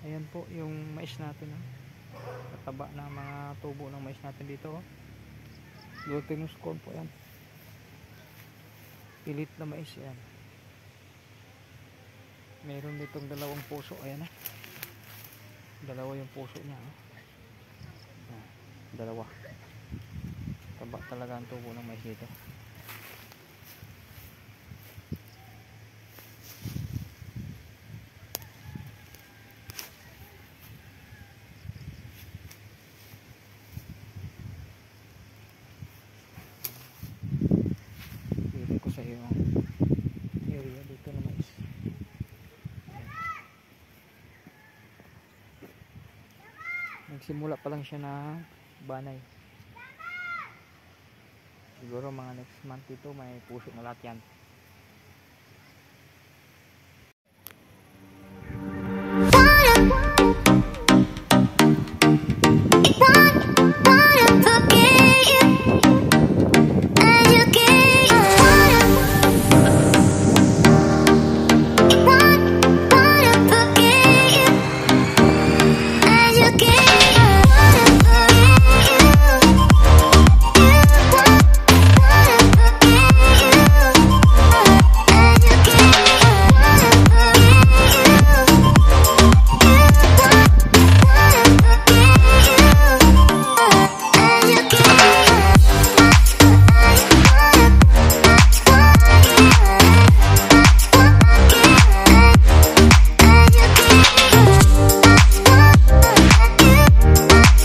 Ayan po yung mais natin, kataba ng mga tubo ng mais natin dito, glutinous corn po yan, pilit na mais yan. Meron ditong dalawang puso, ayan dalawa yung puso niya, dalawa. Taba talaga ang tubo ng mais dito. Dito ko sa iyo area dito na mais. Nagsimula pa lang siya na banay. Siguro mga next month ito may puso na lahat yan.